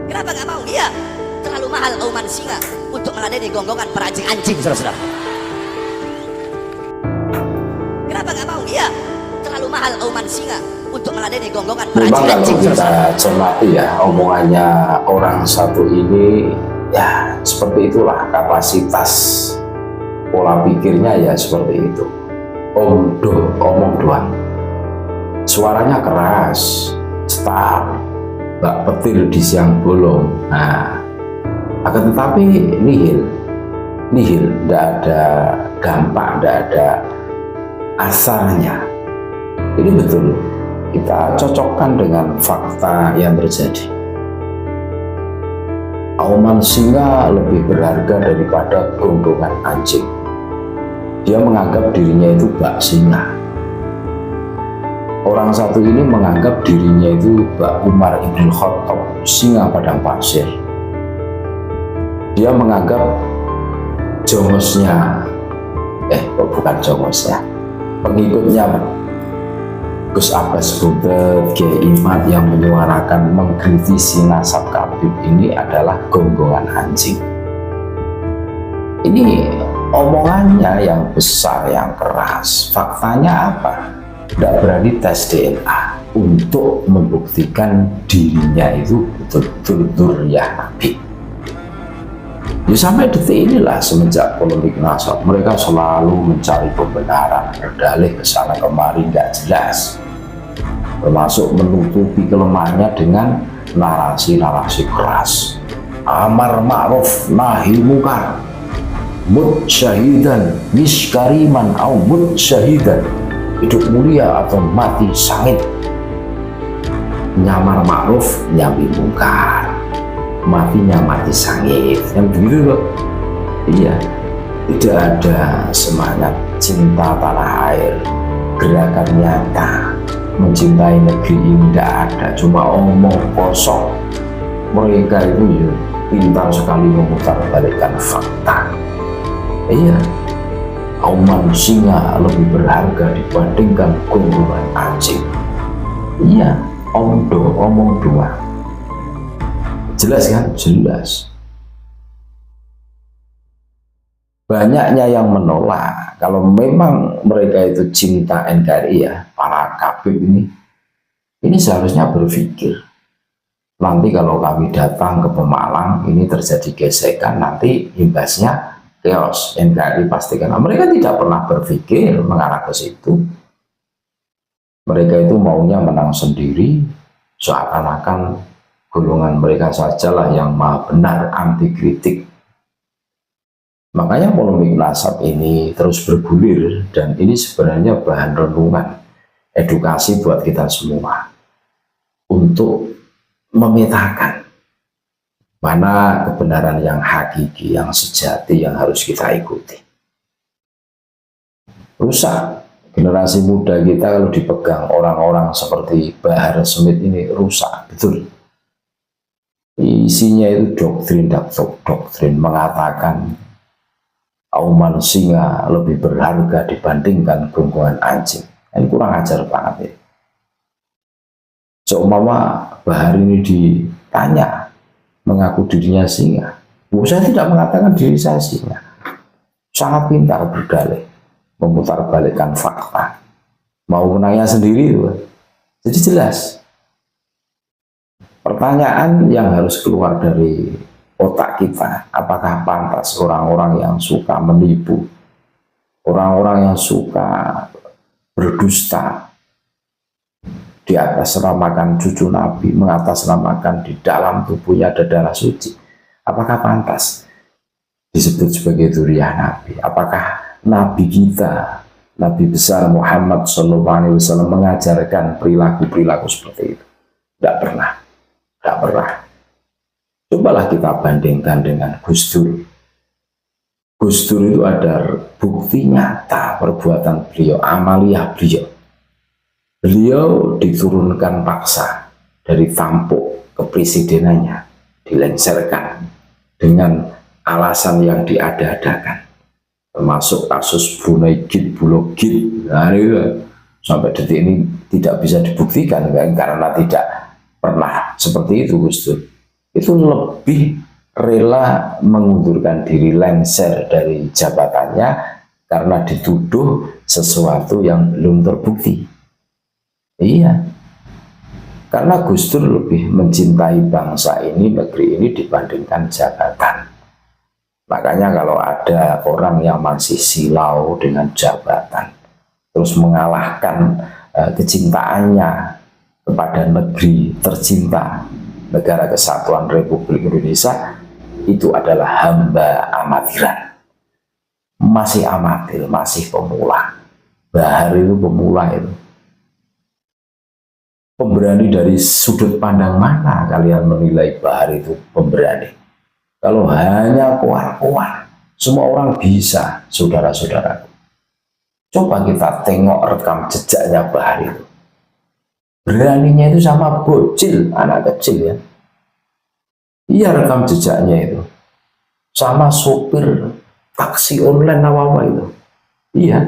Kenapa nggak mau? Iya, terlalu mahal auman singa untuk meladeni gonggongan para anjing-anjing, saudara-saudara. Kenapa nggak mau? Iya, terlalu mahal auman singa untuk meladeni gonggongan para Memang anjing-anjing. kalau kita cermati ya, omongannya orang satu ini ya seperti itulah kapasitas pola pikirnya ya seperti itu. Omong doang. Suaranya keras, cetar, bak petir di siang bolong. Nah, akan tetapi nihil, tidak ada dampak, tidak ada asarnya. Ini betul kita cocokkan dengan fakta yang terjadi. Auman singa lebih berharga daripada gonggongan anjing. Dia menganggap dirinya itu bak singa. Orang satu ini menganggap dirinya itu Bak Umar Ibn Khattab, singa padang pasir. Dia menganggap jongosnya, bukan jongosnya, pengikutnya Gus Abbas Butet, Kiai Imad yang menyuarakan mengkritisi nasab Habib ini adalah gonggongan anjing. Ini omongannya yang besar, yang keras. Faktanya apa? Tidak berani tes DNA untuk membuktikan dirinya itu betul-betul dzurriyyah Nabi. Ya sampai detik inilah semenjak polemik nasab mereka selalu mencari pembenaran, berdalih ke sana kemari nggak jelas, termasuk menutupi kelemahannya dengan narasi-narasi keras. Amar ma'ruf nahi mungkar, mut syahidan miskariman au mut syahidan, hidup mulia atau mati sangit. Nyamar ma'ruf nyambi mungkar, matinya mati sangit, kan begitu loh. Iya, tidak ada semangat cinta tanah air, gerakan nyata mencintai negeri ini tidak ada, cuma omong kosong. Mereka itu ya pintar sekali memutarbalikkan fakta. Iya, auman singa lebih berharga dibandingkan gonggongan anjing. Iya, omong dua. Jelas kan? Jelas. Banyaknya yang menolak. Kalau memang mereka itu cinta NKRI ya, para Habib ini seharusnya berpikir. Nanti kalau kami datang ke Pemalang, ini terjadi gesekan, nanti imbasnya chaos, NKRI pastikan. Nah, mereka tidak pernah berpikir mengarah ke situ. Mereka itu maunya menang sendiri, seakan-akan golongan mereka sajalah yang maha benar, anti kritik. Makanya polemik nasab ini terus bergulir, dan ini sebenarnya bahan renungan, edukasi buat kita semua untuk memetakan mana kebenaran yang hakiki, yang sejati, yang harus kita ikuti. Rusak generasi muda kita kalau dipegang orang-orang seperti Bahar Smith ini, rusak betul. Isinya itu doktrin mengatakan auman singa lebih berharga dibandingkan gonggongan anjing. Ini kurang ajar banget ya. Seumpama Bahar ini ditanya mengaku dirinya singa, saya tidak mengatakan diri saya singa. Sangat pintar berdalih, memutarbalikkan fakta, mau menanya sendiri. Jadi jelas. Pertanyaan yang harus keluar dari otak kita, apakah pantas orang-orang yang suka menipu, orang-orang yang suka berdusta, di atas namakan cucu Nabi, mengatasnamakan di dalam tubuhnya ada darah suci, apakah pantas disebut sebagai dzurriyyah Nabi? Apakah Nabi kita, Nabi besar Muhammad SAW mengajarkan perilaku-perilaku seperti itu? Tidak pernah. Tidak pernah. Cobalah kita bandingkan dengan Gus Dur. Gus Dur itu ada bukti nyata perbuatan beliau, amaliyah beliau. Beliau diturunkan paksa dari tampuk kepresidenannya, dilengsarkan dengan alasan yang diada-adakan, termasuk kasus Brunei Gate, Bulog Gate. Nah, sampai detik ini tidak bisa dibuktikan karena tidak pernah seperti itu Gus Dur. itu lebih rela mengundurkan diri, lengser dari jabatannya karena dituduh sesuatu yang belum terbukti. Iya, karena Gus Dur lebih mencintai bangsa ini, negeri ini dibandingkan jabatan. Makanya kalau ada orang yang masih silau dengan jabatan, terus mengalahkan kecintaannya kepada negeri tercinta, negara kesatuan Republik Indonesia, itu adalah hamba amatiran. Masih amatir, masih pemula. Bahar itu pemula itu. Pemberani dari sudut pandang mana kalian menilai Bahar itu pemberani? Kalau hanya kuat-kuat, semua orang bisa, saudara-saudara. Coba kita tengok rekam jejaknya Bahar itu. Beraninya itu sama bocil, anak kecil ya. Iya, rekam jejaknya itu. Sama sopir taksi online apa-apa itu. Iya.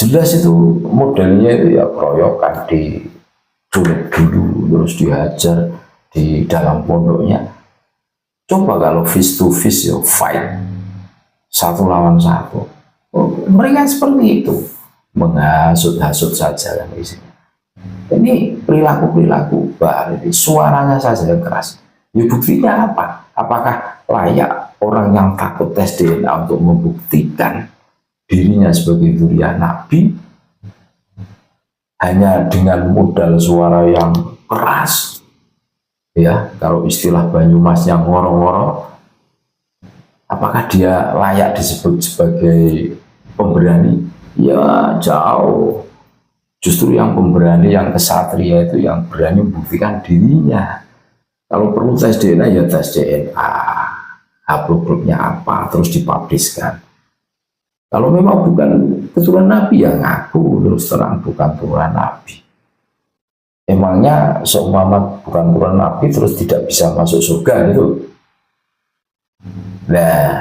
Jelas itu modelnya itu ya keroyokan, diculik dulu, terus dihajar di dalam pondoknya. Coba kalau face to face ya fight, satu lawan satu. Mereka seperti itu, menghasut-hasut saja kan isinya. Ini perilaku-perilaku Bahar, ini suaranya saja yang keras. Ya buktinya apa? Apakah layak orang yang takut tes DNA untuk membuktikan dirinya sebagai zuriat Nabi hanya dengan modal suara yang keras? Ya, kalau istilah Banyumas yang ngoro-ngoro, apakah dia layak disebut sebagai pemberani? Ya jauh. Justru yang pemberani, yang kesatria itu yang berani membuktikan dirinya. Kalau perlu tes DNA ya tes DNA, haplogrupnya apa, terus dipubliskan. Kalau memang bukan keturunan Nabi ya ngaku terus terang bukan keturunan Nabi. Emangnya seumpama bukan keturunan Nabi terus tidak bisa masuk surga gitu? Nah,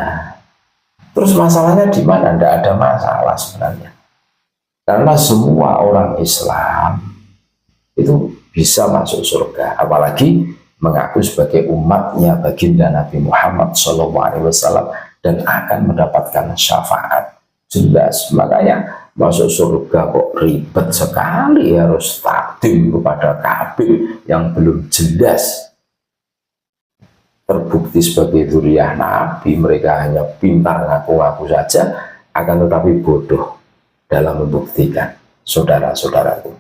terus masalahnya di mana? Tidak ada masalah sebenarnya. Karena semua orang Islam itu bisa masuk surga, apalagi mengaku sebagai umatnya baginda Nabi Muhammad SAW dan akan mendapatkan syafaat. Jelas, makanya masuk surga kok ribet sekali, harus takdim kepada kafir yang belum jelas terbukti sebagai zuriat Nabi. Mereka hanya pintar ngaku-ngaku saja, akan tetapi bodoh dalam membuktikan. Saudara-saudaraku,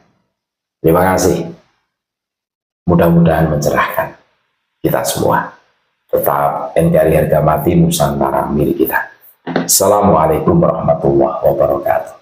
terima kasih, mudah-mudahan mencerahkan kita semua. Tetap NKRI harga mati, Nusantara milik kita. Assalamualaikum warahmatullahi wabarakatuh.